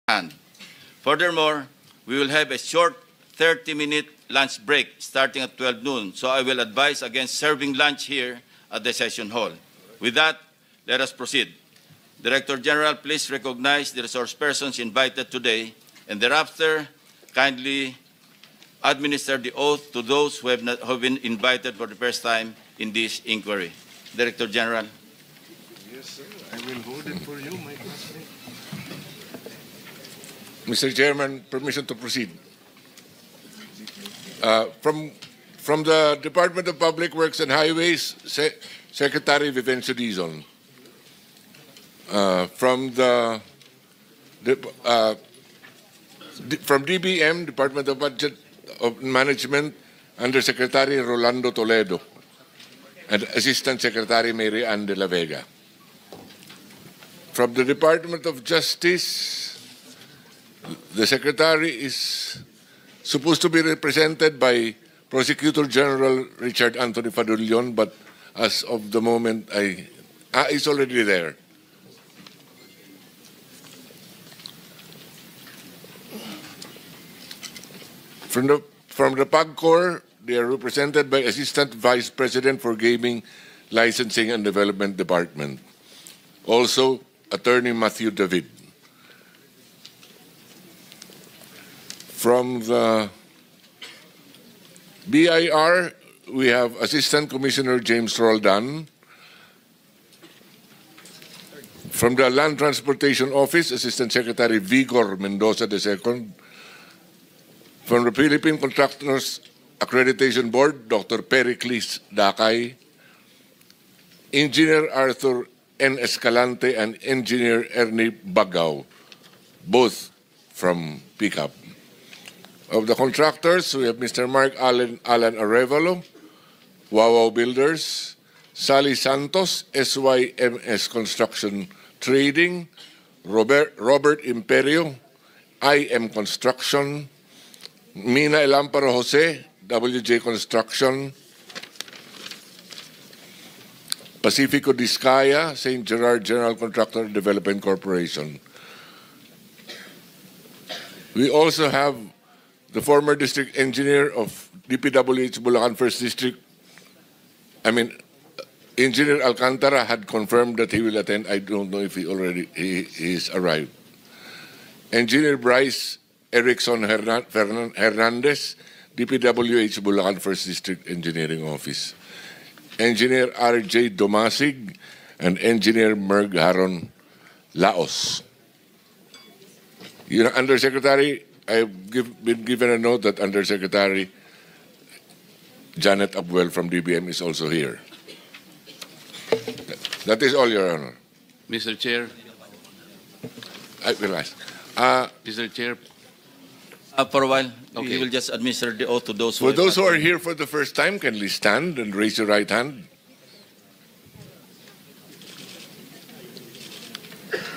hand. Furthermore, we will have a short 30-minute lunch break starting at 12 noon, so I will advise against serving lunch here at the session hall. With that, let us proceed. Director General, please recognize the resource persons invited today, and thereafter, kindly administer the oath to those who have been invited for the first time in this inquiry. Director General. Yes, sir. I will hold it for you, my classmate. Mr. Chairman, permission to proceed. From the Department of Public Works and Highways, Secretary Vivencio Dizon. From DBM, Department of Budget of Management, Undersecretary Rolando Toledo, and Assistant Secretary Mary Ann de la Vega. From the Department of Justice, the Secretary is supposed to be represented by Prosecutor General Richard Anthony Fadulyon, but as of the moment, he's already there. From the PAGCOR, they are represented by Assistant Vice President for Gaming, Licensing and Development Department. Also, Attorney Matthew David. From the BIR, we have Assistant Commissioner James Roldan. From the Land Transportation Office, Assistant Secretary Vigor Mendoza II. From the Philippine Contractors Accreditation Board, Dr. Pericles Dakay. Engineer Arthur N. Escalante and Engineer Ernie Bagaw, both from PICAP. Of the contractors, we have Mr. Mark Alan Arevalo, Wawaw Builders, Sally Santos, SYMS Construction Trading, Robert Imperio, IM Construction, Mina Elamparo Jose, WJ Construction, Pacifico Discaya, St. Gerard General Contractor Development Corporation. We also have the former district engineer of DPWH Bulacan First District. Engineer Alcantara had confirmed that he will attend. I don't know if he is arrived. Engineer Bryce Erickson Hernandez, DPWH Bulacan First District Engineering Office. Engineer R.J. Domasig and Engineer Merg Haron Laos. Undersecretary, I've been given a note that Undersecretary Janet Abwell from DBM is also here. That is all, Your Honor. Mr. Chair. I will ask. Mr. Chair. For a while, Okay. we will just administer the oath to those For those who are here for the first time, kindly stand and raise your right hand.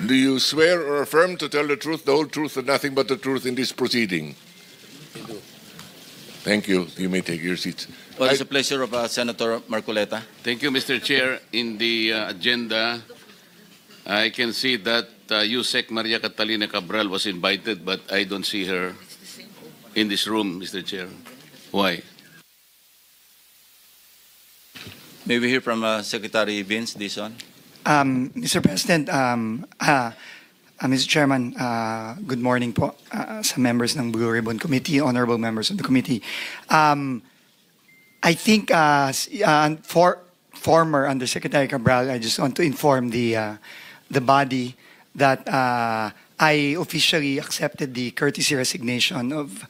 Do you swear or affirm to tell the truth, the whole truth, and nothing but the truth in this proceeding? Thank you. You may take your seats. Well, it's a pleasure of Senator Marcoleta. Thank you, Mr. Chair. In the agenda, I can see that Yusek Maria Catalina Cabral was invited, but I don't see her in this room, Mr. Chair. Why? May we hear from Secretary Vince Dizon? Mr. President, Mr. Chairman, good morning po sa members ng Blue Ribbon Committee, honorable members of the committee. I think for former Undersecretary Cabral, I just want to inform the body that I officially accepted the courtesy resignation of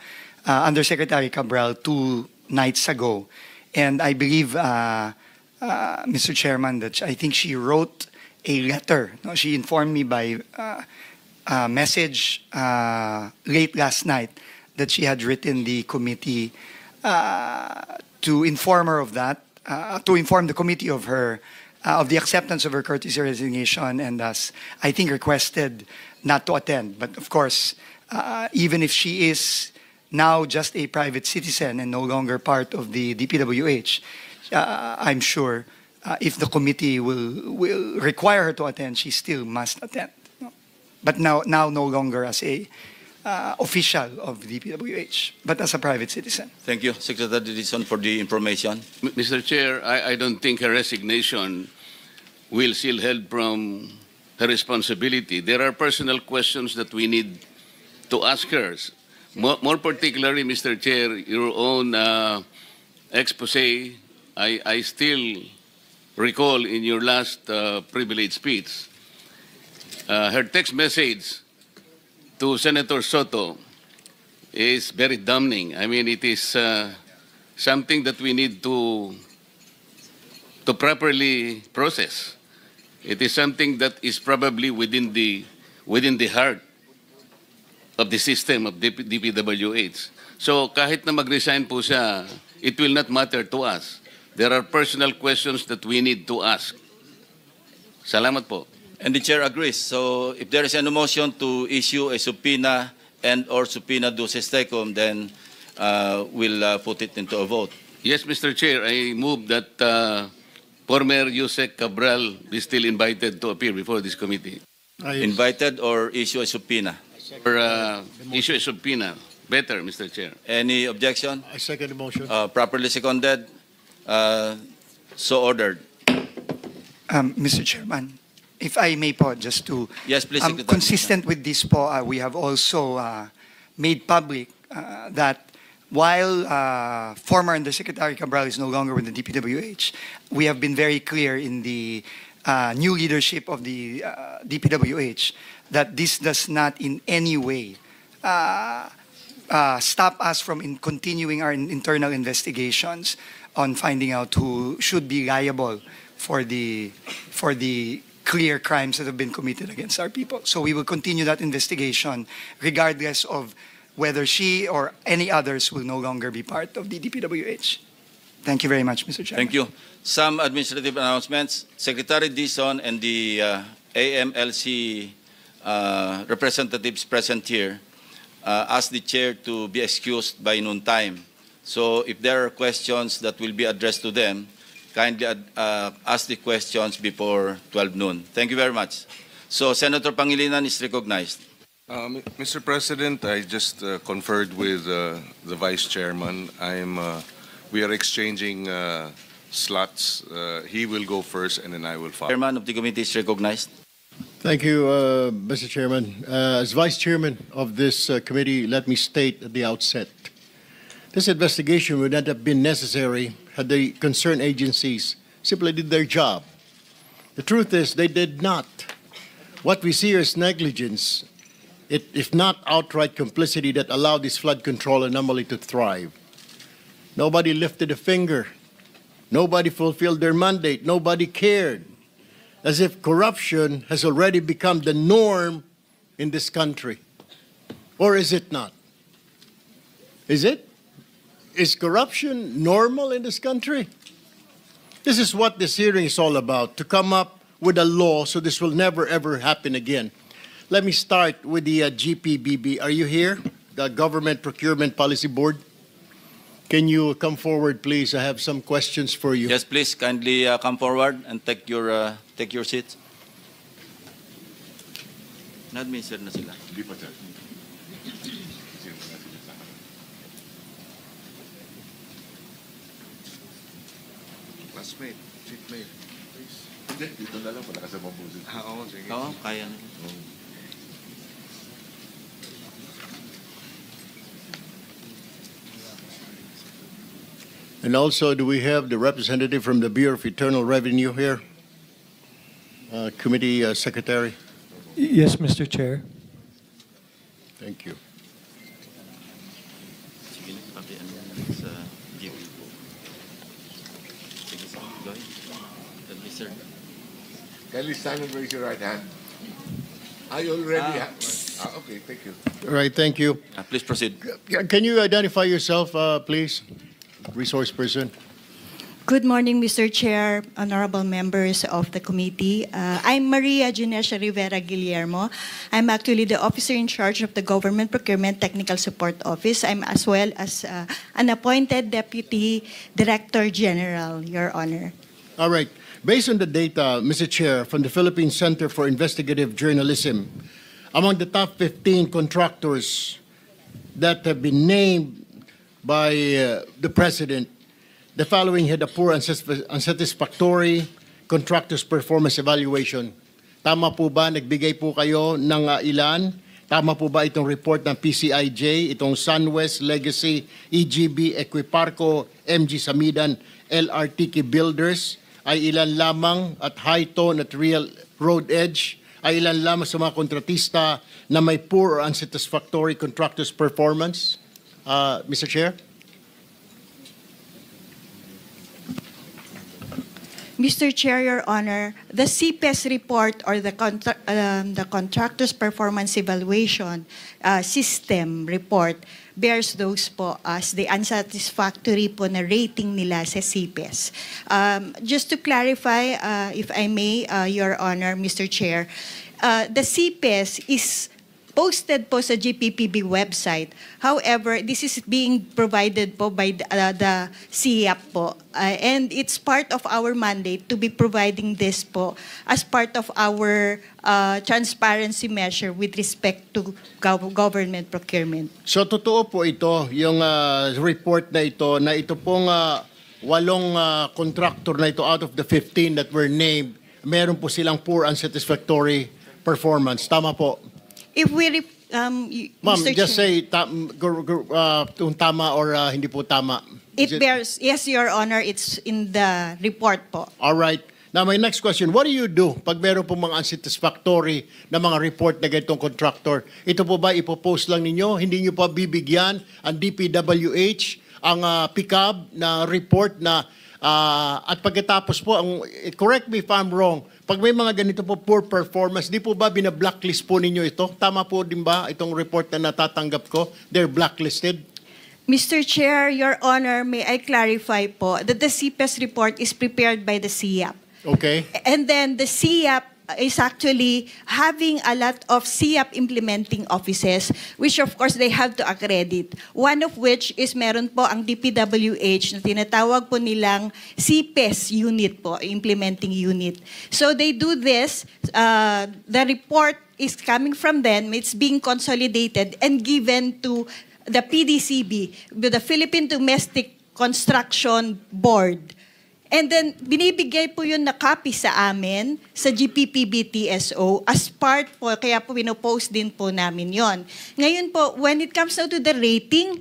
Undersecretary Cabral 2 nights ago. And I believe, Mr. Chairman, that I think she wrote a letter. No, she informed me by message late last night that she had written the committee to inform her of that, to inform the committee of her of the acceptance of her courtesy resignation, and thus I think requested not to attend. But of course, even if she is now just a private citizen and no longer part of the DPWH, I'm sure if the committee will require her to attend, she still must attend. No? but now no longer as a official of DPWH, but as a private citizen. Thank you, Secretary Dizon, for the information. Mr. Chair, I don't think her resignation will shield her from her responsibility. There are personal questions that we need to ask her. More particularly, Mr. Chair, your own expose, I still recall in your last privilege speech, her text message to Senator Soto is very damning. I mean, it is something that we need to properly process. It is something that is probably within the heart of the system of DPWH. So kahit na mag-resign po siya, it will not matter to us. There are personal questions that we need to ask. Salamat po. And the chair agrees. So if there is an motion to issue a subpoena and or subpoena duces tecum, then we'll put it into a vote. Yes, Mr. Chair, I move that former Yusek Cabral be still invited to appear before this committee. Invited or issue a subpoena? Or issue a subpoena. Better, Mr. Chair. Any objection? I second the motion. Properly seconded. So ordered. Mr. Chairman, if I may po, just to Yes, please, Secretary. consistent with this po, we have also made public that while former Undersecretary Cabral is no longer with the DPWH, we have been very clear in the new leadership of the DPWH that this does not in any way stop us from continuing our internal investigations on finding out who should be liable for the clear crimes that have been committed against our people. So we will continue that investigation regardless of whether she or any others will no longer be part of the DPWH. Thank you very much, Mr. Chairman. Thank you. Some administrative announcements. Secretary Dizon and the AMLC representatives present here asked the chair to be excused by noon time. So if there are questions that will be addressed to them, kindly ask the questions before 12 noon. Thank you very much. So Senator Pangilinan is recognized. Mr. President, I just conferred with the Vice Chairman. We are exchanging slots. He will go first and then I will follow. Chairman of the committee is recognized. Thank you, Mr. Chairman. As Vice Chairman of this committee, let me state at the outset, this investigation would not have been necessary had the concerned agencies simply did their job. The truth is they did not. What we see here is negligence, if not outright complicity, that allowed this flood control anomaly to thrive. Nobody lifted a finger. Nobody fulfilled their mandate. Nobody cared. As if corruption has already become the norm in this country. Or is it not? Is it? Is corruption normal in this country? This is what this hearing is all about, to come up with a law so this will never ever happen again. Let me start with the GPBB. Are you here? The Government Procurement Policy Board? Can you come forward, please? I have some questions for you. Yes, please, kindly come forward and take your seats. Na-administer na sila. Classmate, seatmate, please. Dito na lang, pala kasama po. Oo, sige. Oo, kaya nila. And also, do we have the representative from the Bureau of Internal Revenue here? Committee Secretary? Yes, Mr. Chair. Thank you. Sige, pati ano yan sa GP po. Sige, go ahead. Administer. Kindly stand and raise your right hand. I already have. Okay, thank you. All right, thank you. Please proceed. Can you identify yourself, please? Resource person. Good morning, Mr. Chair, honorable members of the committee. I'm Maria Ginesha Rivera Guillermo. I'm actually the officer in charge of the Government Procurement Technical Support Office. I'm as well as an appointed Deputy Director General, Your Honor. All right. Based on the data, Mr. Chair, from the Philippine Center for Investigative Journalism, among the top 15 contractors that have been named by the President, the following had a poor unsatisfactory contractor's performance evaluation. Tama po ba? Nagbigay po kayo ng ilan? Tama po ba itong report ng PCIJ, itong SunWest, Legacy, EGB, Equiparco, MG Samidan, LRTK Builders, ay ilan lamang at High Tone at Real Road Edge, ay ilan lamang sa mga kontratista na may poor or unsatisfactory contractor's performance? Mr. Chair? Mr. Chair, Your Honor, the CPES report or the Contractor's Performance Evaluation System report bears those po as the unsatisfactory po na rating nila sa CPES. Just to clarify, if I may, Your Honor, Mr. Chair, the CPES is posted po sa GPPB website. However, this is being provided po by the CIAP po. And it's part of our mandate to be providing this po as part of our transparency measure with respect to government procurement. So totoo po ito, yung report na ito pong 8 contractor na ito out of the 15 that were named, meron po silang poor unsatisfactory performance. Tama po. If we, Ma'am, Mr. just Chair, say kung tama or hindi po tama. it bears, yes, Your Honor, it's in the report po. All right. Now, my next question, what do you do pag meron po mga unsatisfactory na mga report na ganitong contractor? Ito po ba ipopost lang ninyo? Hindi nyo pa bibigyan ang DPWH, ang PICAB na report na at pagkatapos po, correct me if I'm wrong, pag may mga ganito po poor performance, di po ba bina-blacklist po ninyo ito? Tama po din ba itong report na natatanggap ko? They're blacklisted? Mr. Chair, Your Honor, may I clarify po that the CPES report is prepared by the CIAP. Okay. And then the CIAP is actually having a lot of CIAP implementing offices, which of course they have to accredit. One of which is meron po ang DPWH na tinatawag po nilang CPES unit po, implementing unit. So they do this, the report is coming from them, it's being consolidated and given to the PDCB, the Philippine Domestic Construction Board. And then, binibigay po yun na copy sa amin, sa GPPB TSO, as part po, kaya po pinopost din po namin yon. Ngayon po, when it comes now to the rating,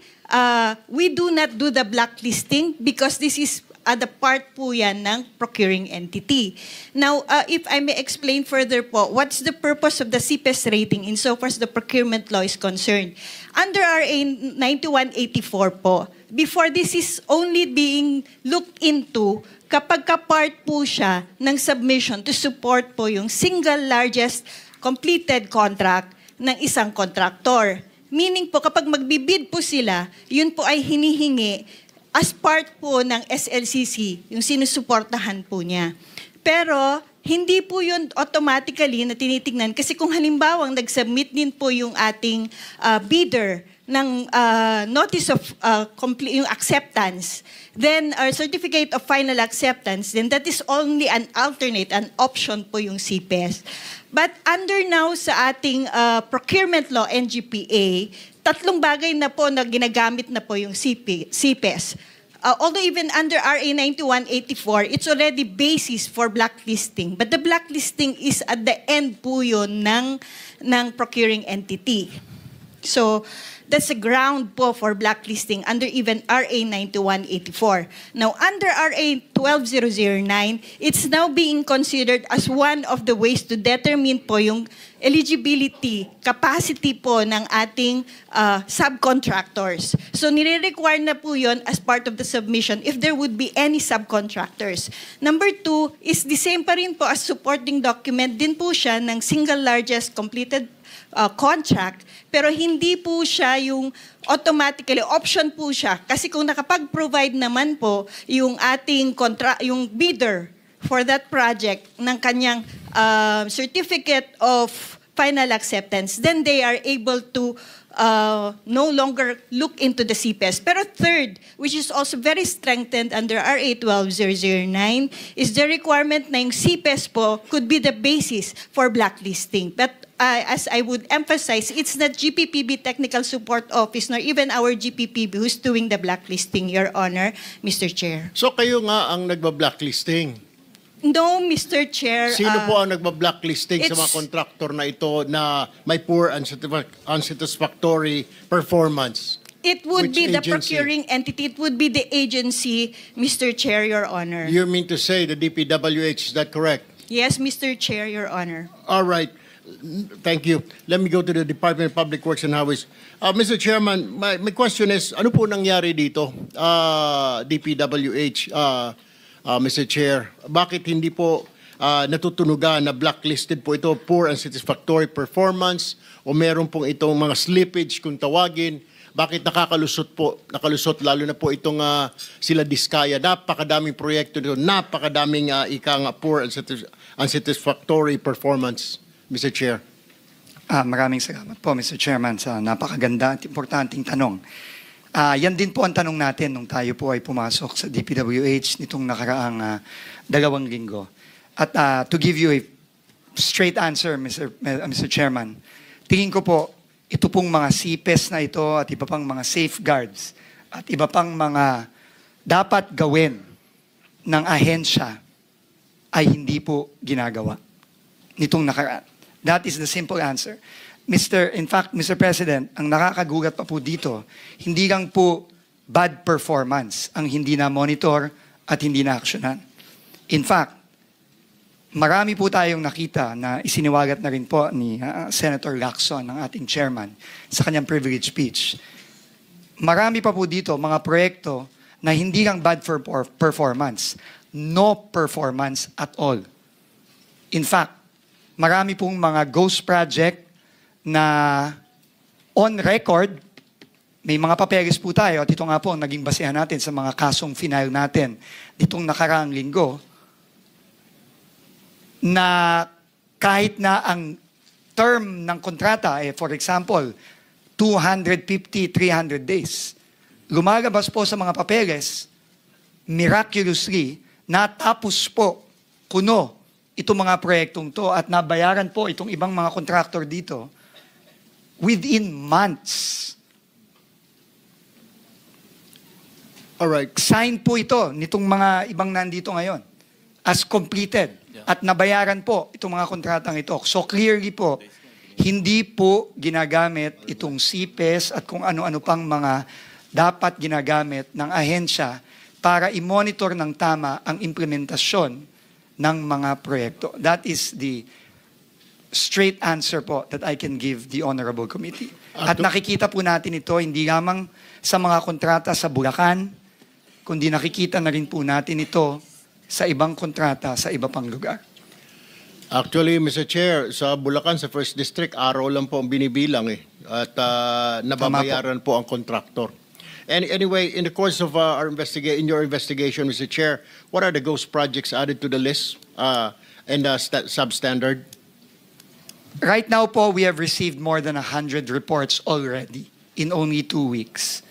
we do not do the blacklisting because this is the part po yan ng procuring entity. Now, if I may explain further po, what's the purpose of the CPES rating insofar as the procurement law is concerned? Under RA 9184 po, before this is only being looked into kapag ka-part po siya ng submission to support po yung single largest completed contract ng isang contractor. Meaning po, kapag magbibid po sila, yun po ay hinihingi as part po ng SLCC, yung sinusuportahan po niya. Pero, hindi po yun automatically na tinitingnan kasi kung halimbawang nag-submit din po yung ating bidder ng notice of yung acceptance, then our certificate of final acceptance, then that is only an alternate, an option po yung CPES. But under now sa ating procurement law, NGPA, 3 bagay na po na ginagamit na po yung CPES. Although even under RA 9184, it's already basis for blacklisting. But the blacklisting is at the end po yun ng procuring entity. So, that's a ground po for blacklisting under even RA 9184. Now, under RA 12009, it's now being considered as one of the ways to determine po yung eligibility, capacity po ng ating subcontractors. So, nire-require na po yun as part of the submission if there would be any subcontractors. Number 2 is the same pa rin po as supporting document din po siya ng single largest completed contract, pero hindi po siya yung automatically, option po siya. Kasi kung nakapag-provide naman po yung ating yung bidder for that project ng kanyang certificate of final acceptance, then they are able to no longer look into the CPES. Pero third, which is also very strengthened under RA 12009, is the requirement na yung CPES po could be the basis for blacklisting. But as I would emphasize, it's not GPPB Technical Support Office nor even our GPPB who's doing the blacklisting, Your Honor, Mr. Chair. So kayo nga ang nagba-blacklisting. No, Mr. Chair. Sino po ang nagba-blacklisting sa mga it's- kontraktor na ito na may poor unsatisfactory performance? It would Which be the agency? procuring entity. It would be the agency, Mr. Chair, Your Honor. You mean to say the DPWH, is that correct? Yes, Mr. Chair, Your Honor. All right. Thank you. Let me go to the Department of Public Works and Highways. Mr. Chairman, my question is, ano po nangyari dito? DPWH, Mr. Chair, bakit hindi po natutunugan na blacklisted po ito, poor and satisfactory performance, o meron pong itong mga slippage kung tawagin? Bakit nakalusot lalo na po itong sila Diskaya? Napakadaming proyekto dito, napakadaming poor and unsatisfactory performance, Mr. Chair. Maraming salamat po, Mr. Chairman, sa napakaganda at importanteng tanong. Yan din po ang tanong natin nung tayo po ay pumasok sa DPWH nitong nakaraang 2 linggo. At to give you a straight answer, Mr. Chairman, tingin ko po, ito pong mga CPES na ito at iba pang mga safeguards at iba pang mga dapat gawin ng ahensya ay hindi po ginagawa nitong nakaraan. That is the simple answer. In fact, Mr. President, ang nakakagulat pa po dito, hindi lang po bad performance ang hindi na-monitor at hindi na-actionan. In fact, marami po tayong nakita na isiniwagat na rin po ni Senator Lacson, ang ating chairman, sa kanyang privilege speech. Marami pa po dito mga proyekto na hindi lang bad for performance, no performance at all. In fact, marami pong mga ghost project na on record, may mga papeles po tayo at ito nga po ang naging basehan natin sa mga kasong final natin ditong nakaraang linggo, na kahit na ang term ng kontrata, for example, 250, 300 days, lumalabas po sa mga papeles, miraculously, natapos po kuno itong mga proyektong to at nabayaran po itong ibang mga contractor dito within months. Alright. Sign po ito nitong mga ibang nandito ngayon as completed at nabayaran po itong mga kontratang ito. So clearly po, hindi po ginagamit itong CPES at kung ano-ano pang mga dapat ginagamit ng ahensya para i-monitor ng tama ang implementasyon ng mga proyekto. That is the straight answer po that I can give the Honorable Committee. At nakikita po natin ito hindi lamang sa mga kontrata sa Bulacan, kundi nakikita na rin po natin ito sa ibang kontrata sa iba pang lugar. Actually, Mr. Chair, sa Bulacan, sa First District, araw lang po ang binibilang at nababayaran po ang contractor. And anyway, in the course of in your investigation, Mr. Chair, what are the ghost projects added to the list and substandard? Right now po, we have received more than 100 reports already in only 2 weeks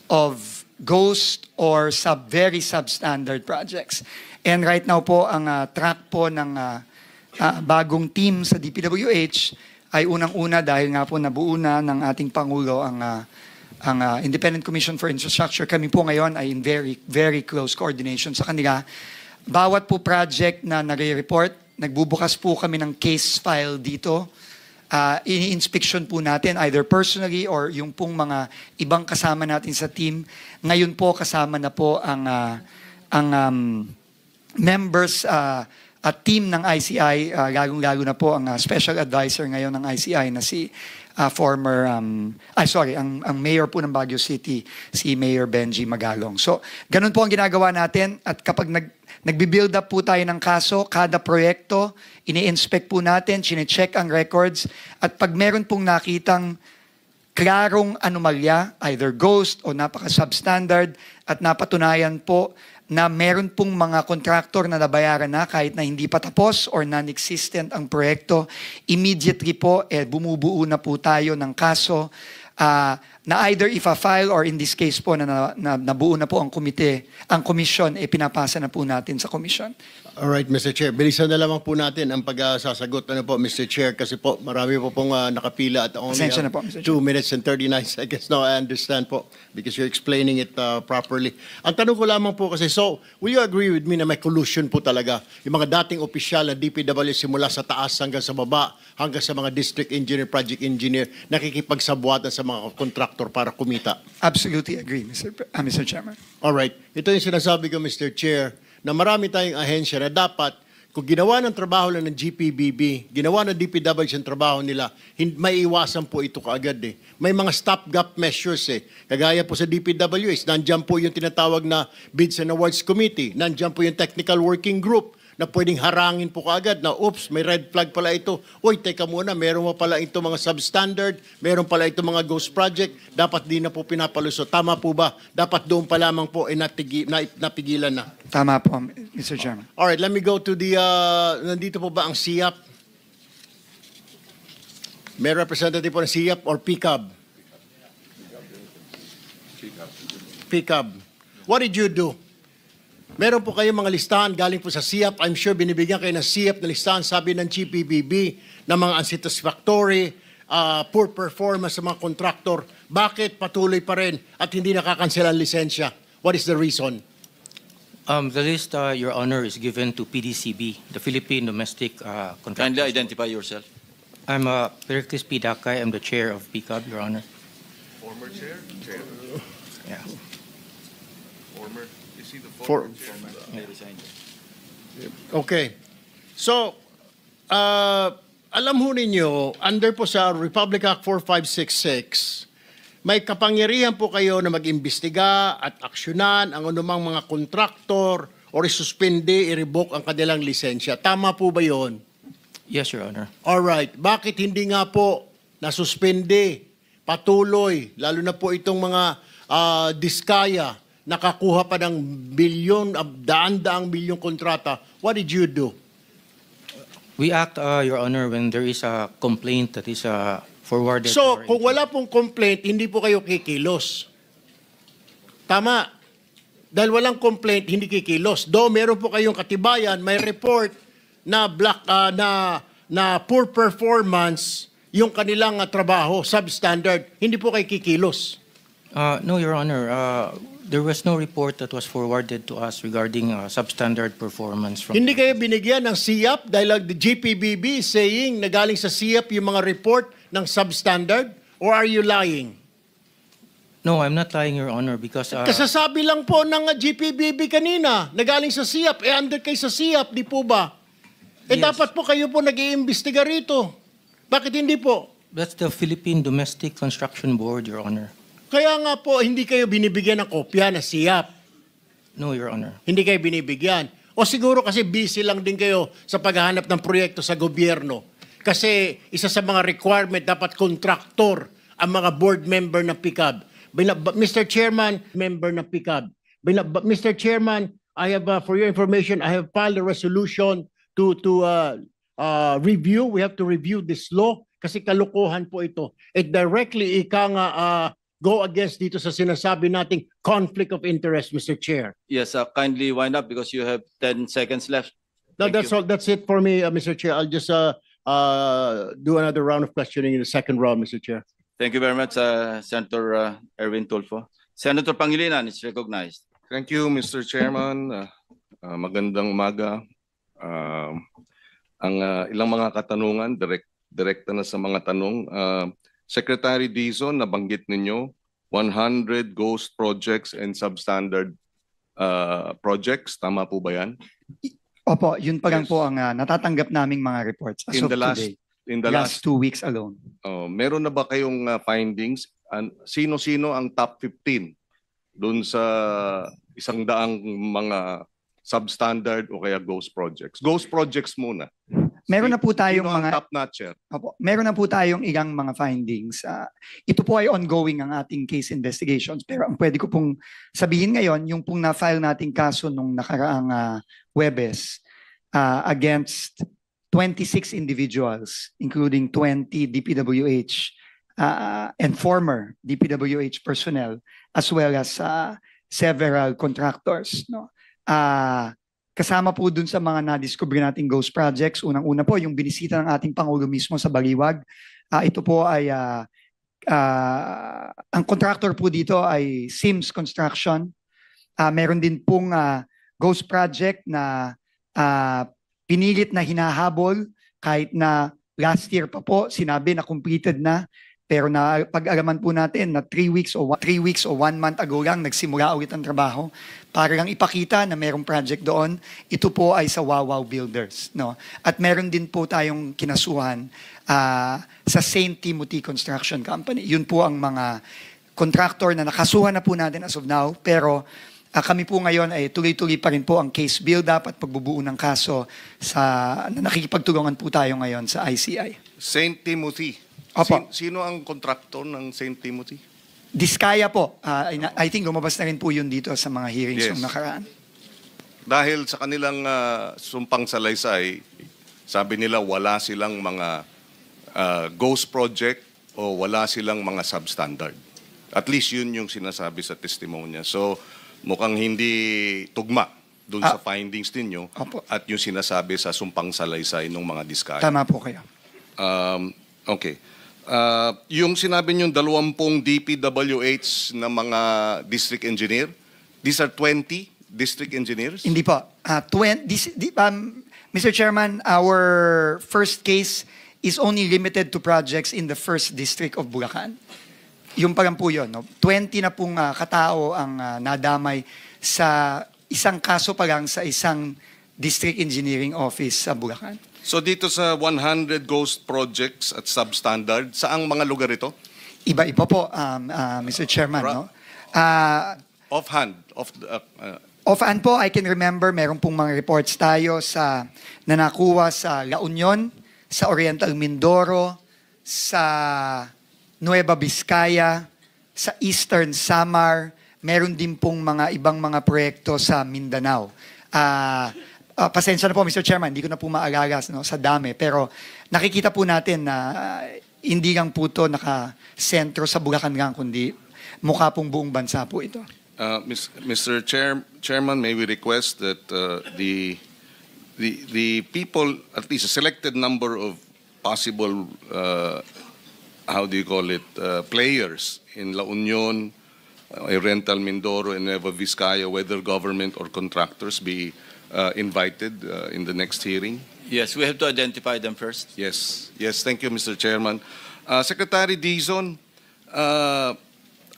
of ghost or very substandard projects. And right now po, ang track po ng bagong team sa DPWH ay unang-una dahil nga po nabuo na ng ating Pangulo ang Independent Commission for Infrastructure. Kami po ngayon ay in very, very close coordination sa kanila. Bawat po project na nare-report, nagbubukas po kami ng case file dito. Ini-inspection po natin either personally or yung pong mga ibang kasama natin sa team. Ngayon po kasama na po ang members at team ng ICI, lalong-lalo na po ang special advisor ngayon ng ICI na si ang mayor po ng Baguio City, si Mayor Benji Magalong. So, ganun po ang ginagawa natin at kapag nagbi-build up po tayo ng kaso, kada proyekto, ini-inspect po natin, chine-check ang records at pag meron pong nakitang klarong anomalya, either ghost o napaka-substandard at napatunayan po na meron pong mga contractor na nabayaran na kahit na hindi pa tapos or non-existent ang proyekto, immediately po bumubuo na po tayo ng kaso na either ifa-file or in this case po na nabuo na po ang komisyon, pinapasa na po natin sa komisyon. Alright, Mr. Chair. Bilisan na lamang po natin ang pagsasagot po, Mr. Chair, kasi po marami po pong nakapila at only Pasensya na po, Mr. 2 minutes and 39 seconds. No, I understand po because you're explaining it properly. Ang tanong ko lamang po kasi, so, will you agree with me na may collusion po talaga? Yung mga dating opisyal na DPW simula sa taas hanggang sa baba, hanggang sa mga district engineer, project engineer, nakikipagsabuatan sa mga kontraktor para kumita. Absolutely agree, Mr. Chairman. Alright, ito yung sinasabi ko, Mr. Chair, na marami tayong ahensya na dapat, kung ginawa ng trabaho lang ng GPBB, ginawa ng DPWH ang trabaho nila, may iwasan po ito kaagad eh. May mga stopgap measures eh. Kagaya po sa DPWH, nandyan po yung tinatawag na Bids and Awards Committee, nandyan po yung Technical Working Group, na pwedeng harangin po kaagad na, oops, may red flag pala ito. Uy, teka muna, meron mo pala ito mga substandard, meron pala ito mga ghost project, dapat di na po pinapalusot. Tama po ba? Dapat doon pa lamang po napigilan na. Tama po, Mr. Chairman. Alright, let me go to the, nandito po ba ang SIAP? May representative po ng SIAP or PCAB? PCAB. What did you do? Meron po kayong mga listahan galing po sa SIAP. I'm sure binibigyan kayo ng SIAP na listahan, sabi ng GPBB, ng mga unsatisfactory, poor performance sa mga kontraktor. Bakit patuloy pa rin at hindi nakakansela ang lisensya? What is the reason? The list, Your Honor, is given to PDCB, the Philippine Domestic Contractors. Kindly identify yourself. I'm Pericles P. Dakay. I'm the chair of PCAB, Your Honor. Former chair? Chair. Yeah. Former. Is he the For- former chair? Okay. So, alam ho ninyo, under po sa Republic Act 4566, may kapangyarihan po kayo na mag-imbestiga at aksyonan ang anumang mga kontraktor o isuspende, i-revoke ang kanilang lisensya. Tama po ba yon? Yes, Your Honor. Alright. Bakit hindi nga po nasuspende, patuloy, lalo na po itong mga diskaya, nakakuha pa ng bilyon, daan-daang bilyong kontrata? What did you do? We act, Your Honor, when there is a complaint that is forwarded. So, to our kung wala pong complaint, hindi po kayo kikilos. Tama. Dahil walang complaint, hindi kikilos. Though meron po kayong katibayan, may report na na poor performance yung kanilang trabaho, substandard, hindi po kayo kikilos. No, Your Honor. There was no report that was forwarded to us regarding substandard performance from. Hindi kayo binigyan ng SIAP dahil the GPBB is saying na galing sa SIAP yung mga report ng substandard? Or are you lying? No, I'm not lying, Your Honor, because Kasasabi lang po ng GPBB kanina na galing sa SIAP. Under kayo sa SIAP, di po ba? Yes. Dapat po kayo po nag-iimbestiga rito. Bakit hindi po? that's the Philippine Domestic Construction Board, Your Honor. Kaya nga po, hindi kayo binibigyan ng kopya na SIAP. No, Your Honor. Hindi kayo binibigyan. O siguro kasi busy lang din kayo sa paghahanap ng proyekto sa gobyerno. Kasi isa sa mga requirement, dapat kontraktor ang mga board member ng PCAB. Mr. Chairman, member ng PCAB. Mr. Chairman, I have, for your information, I have filed a resolution to review. We have to review this law kasi kalukuhan po ito. It directly go against dito sa sinasabi nating conflict of interest, Mr. Chair. Yes, kindly wind up because you have 10 seconds left. No, Thank that's you. all. That's it for me, Mr. Chair. I'll just do another round of questioning in the second round, Mr. Chair. Thank you very much, Senator Erwin Tulfo. Senator Pangilinan is recognized. Thank you, Mr. Chairman. Magandang umaga. Ang ilang mga katanungan, direkta na sa mga tanong. Secretary Dizon, nabanggit ninyo, 100 ghost projects and substandard projects. Tama po ba yan? Opo, yun pa lang Yes. po ang natatanggap naming mga reports as In of the last, today. in the Last 2 weeks alone. meron na ba kayong findings? Sino-sino ang top 15 doon sa 100 mga substandard o kaya ghost projects? Ghost projects muna. Meron na po tayong Sino ang mga top notcher? Opo, meron na po tayong ilang mga findings. Ito po ay ongoing ang ating case investigations. Pero ang pwede ko pong sabihin ngayon, yung pong na-file nating kaso nung nakaraang Huwebes against 26 individuals, including 20 DPWH and former DPWH personnel as well as several contractors. No? Kasama po dun sa mga na-discover nating ghost projects, unang-una po yung binisita ng ating Pangulo mismo sa Baliwag. Ito po ay, ang contractor po dito ay Sims Construction. Meron din pong ghost project na pinilit na hinahabol kahit na last year pa po sinabi na completed na. Pero na pag-alaman po natin na 3 weeks o 1 month ago lang nagsimula ulit ang trabaho para lang ipakita na merong project doon. Ito po ay sa Wawaw Builders. No? At meron din po tayong kinasuhan sa St. Timothy Construction Company. Yun po ang mga contractor na nakasuhan na po natin as of now. Pero kami po ngayon ay tuloy-tuloy pa rin po ang case build-up at pagbubuo ng kaso na nakikipagtulungan po tayo ngayon sa ICI. St. Timothy. Opo. Sino ang kontraktor ng St. Timothy? Diskaya po. I think lumabas na rin po yun dito sa mga hearings Yes. yung nakaraan. Dahil sa kanilang sumpang salaysay, sabi nila wala silang mga ghost project o wala silang mga substandard. At least yun yung sinasabi sa testimonya. So mukhang hindi tugma dun sa findings ninyo Opo. at yung sinasabi sa sumpang salaysay ng mga diskaya. Tama po kayo. Okay. Yung sinabi nyo 20 DPWH na mga district engineer, these are 20 district engineers? Hindi po. Mr. Chairman, our first case is only limited to projects in the 1st District of Bulacan. Yung pa lang po yun. No? 20 na pong katao ang nadamay sa isang kaso pa lang sa isang district engineering office sa Bulacan. So dito sa 100 ghost projects at substandard, saang mga lugar ito? Iba-iba po, Mr. Chairman. No? Offhand. Offhand po, I can remember, meron pong mga reports tayo na nakuha sa La Union, sa Oriental Mindoro, sa Nueva Vizcaya, sa Eastern Samar, meron din pong mga ibang mga proyekto sa Mindanao. Pasensya na po, Mr. Chairman, hindi ko na po maalala sa dami. Pero nakikita po natin na hindi lang po ito nakasentro sa Bulacan lang, kundi mukha pong buong bansa po ito. Mr. Chairman, may we request that the people, at least a selected number of possible, how do you call it, players in La Union, Oriental Mindoro, and Nueva Vizcaya, whether government or contractors, be invited in the next hearing? Yes, we have to identify them first. Yes. Yes, thank you, Mr. Chairman. Secretary Dizon,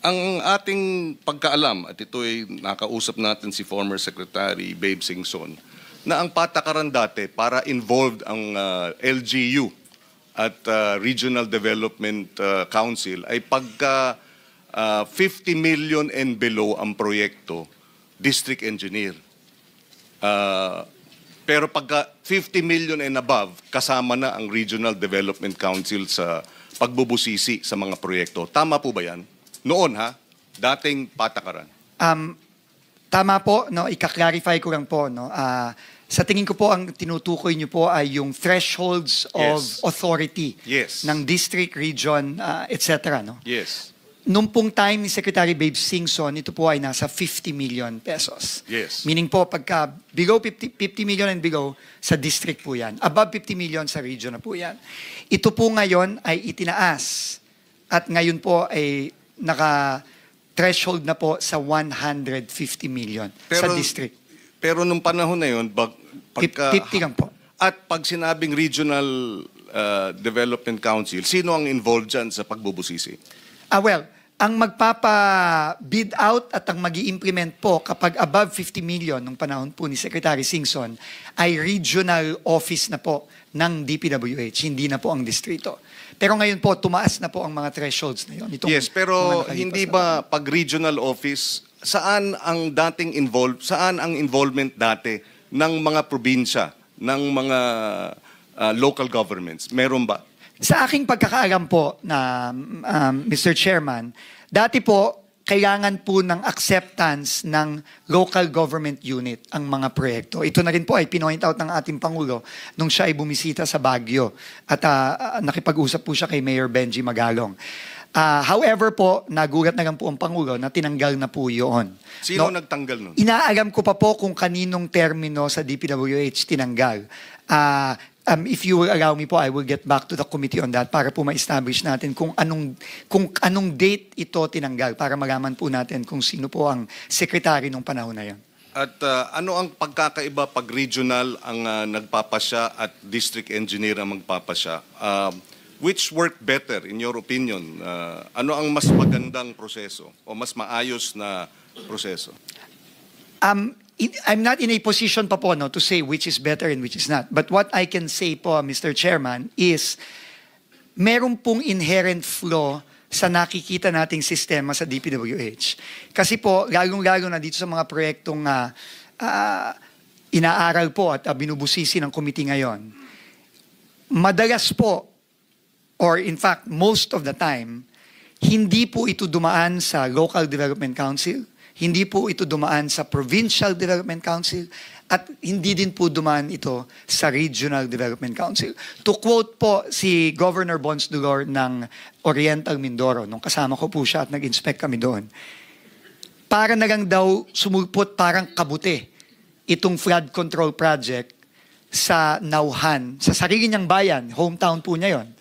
ang ating pagkaalam, at ito ay nakausap natin si former Secretary Babe Singson, na ang patakaran dati para involved ang LGU at Regional Development Council ay pagka 50 million and below ang proyekto, district engineer. Pero pagka 50 million and above, kasama na ang Regional Development Council sa pagbubusisi sa mga proyekto. Tama po ba yan? Noon dating patakaran. Tama po, no, ika-clarify ko lang po, no. Sa tingin ko po ang tinutukoy niyo po ay yung thresholds of authority ng district, region, etc. No? Yes. Nung pong time ni Secretary Babe Singson, ito po ay nasa 50 million pesos. Yes. Meaning po, pagka below 50 million and below, sa district po yan. Above 50 million sa region na po yan. Ito po ngayon ay itinaas. At ngayon po ay naka-threshold na po sa 150 million sa district. Pero nung panahon na yun, 50 lang po. At pag sinabing Regional Development Council, sino ang involved dyan sa pagbubusisi? Well, ang magpapa-bid out at ang magi-implement po kapag above 50 million nung panahon po ni Secretary Singson ay regional office na po ng DPWH, hindi na po ang distrito. Pero ngayon po, tumaas na po ang mga thresholds na yun. Yes, pero hindi ba pag regional office, saan ang involvement dati ng mga probinsya, ng mga local governments? Meron ba? Sa aking pagkakaalam po na Mr. Chairman, dati po, kailangan po ng acceptance ng local government unit ang mga proyekto. Ito na rin po ay pinoint out ng ating Pangulo nung siya ay bumisita sa Baguio at nakipag-usap po siya kay Mayor Benji Magalong. However po, nagulat na lang po ang Pangulo na tinanggal na po yun. Sino nagtanggal nun? Inaalam ko pa po kung kaninong termino sa DPWH tinanggal. If you will allow me po, I will get back to the committee on that para po ma-establish natin kung anong date ito tinanggal para malaman po natin kung sino po ang secretary nung panahon na yun. At ano ang pagkakaiba pag regional ang nagpapasya at district engineer ang magpapasya? Which worked better in your opinion? Ano ang mas magandang proseso o mas maayos na proseso? I'm not in a position pa po to say which is better and which is not. But what I can say po, Mr. Chairman, is meron pong inherent flaw sa nakikita nating sistema sa DPWH. Kasi po, lalong-lalo na dito sa mga proyektong inaaral po at binubusisi ng committee ngayon, madalas po, or in fact, most of the time, hindi po ito dumaan sa Local Development Council, hindi po ito dumaan sa Provincial Development Council, at hindi din po dumaan ito sa Regional Development Council. To quote po si Governor Bons Dulor ng Oriental Mindoro, nung kasama ko po siya at nag-inspect kami doon, para na lang daw sumulpot parang kabuti itong flood control project sa Nauhan, sa sarili niyang bayan, hometown po niya yon.